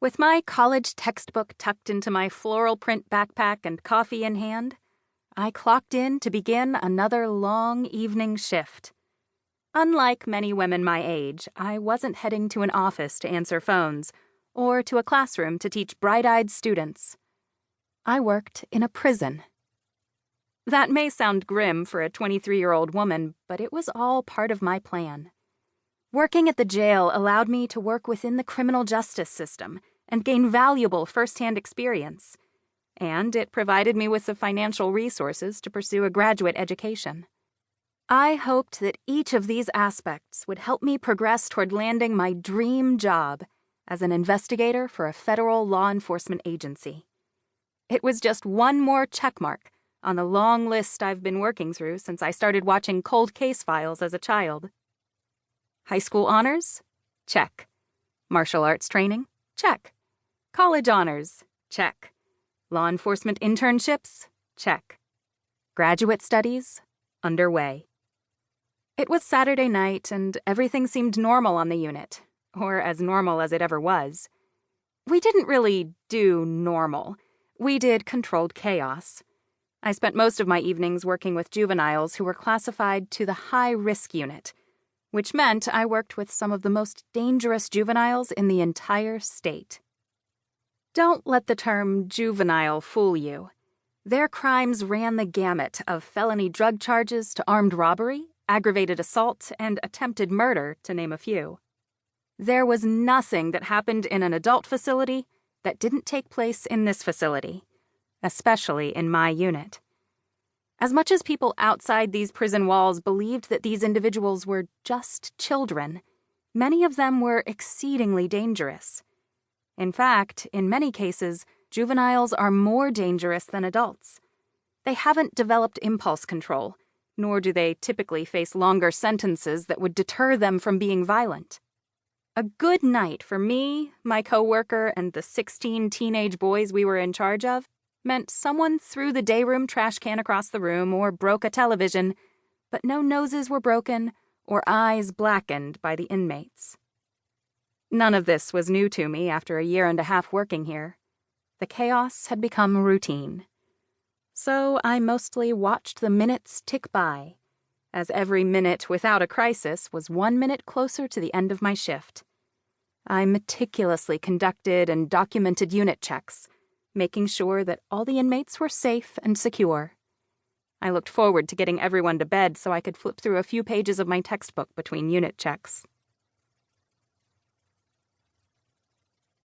With my college textbook tucked into my floral print backpack and coffee in hand, I clocked in to begin another long evening shift. Unlike many women my age, I wasn't heading to an office to answer phones or to a classroom to teach bright-eyed students. I worked in a prison. That may sound grim for a 23-year-old woman, but it was all part of my plan. Working at the jail allowed me to work within the criminal justice system and gain valuable first-hand experience, and it provided me with the financial resources to pursue a graduate education. I hoped that each of these aspects would help me progress toward landing my dream job as an investigator for a federal law enforcement agency. It was just one more checkmark on the long list I've been working through since I started watching cold case files as a child. High school honors? Check. Martial arts training? Check. College honors? Check. Law enforcement internships? Check. Graduate studies? Underway. It was Saturday night, and everything seemed normal on the unit, or as normal as it ever was. We didn't really do normal. We did controlled chaos. I spent most of my evenings working with juveniles who were classified to the high-risk unit, which meant I worked with some of the most dangerous juveniles in the entire state. Don't let the term juvenile fool you. Their crimes ran the gamut of felony drug charges to armed robbery, aggravated assault, and attempted murder, to name a few. There was nothing that happened in an adult facility that didn't take place in this facility, especially in my unit. As much as people outside these prison walls believed that these individuals were just children, many of them were exceedingly dangerous. In fact, in many cases, juveniles are more dangerous than adults. They haven't developed impulse control, nor do they typically face longer sentences that would deter them from being violent. A good night for me, my coworker, and the 16 teenage boys we were in charge of meant someone threw the dayroom trash can across the room or broke a television, but no noses were broken or eyes blackened by the inmates. None of this was new to me after a year and a half working here. The chaos had become routine. So I mostly watched the minutes tick by, as every minute without a crisis was 1 minute closer to the end of my shift. I meticulously conducted and documented unit checks, making sure that all the inmates were safe and secure. I looked forward to getting everyone to bed so I could flip through a few pages of my textbook between unit checks.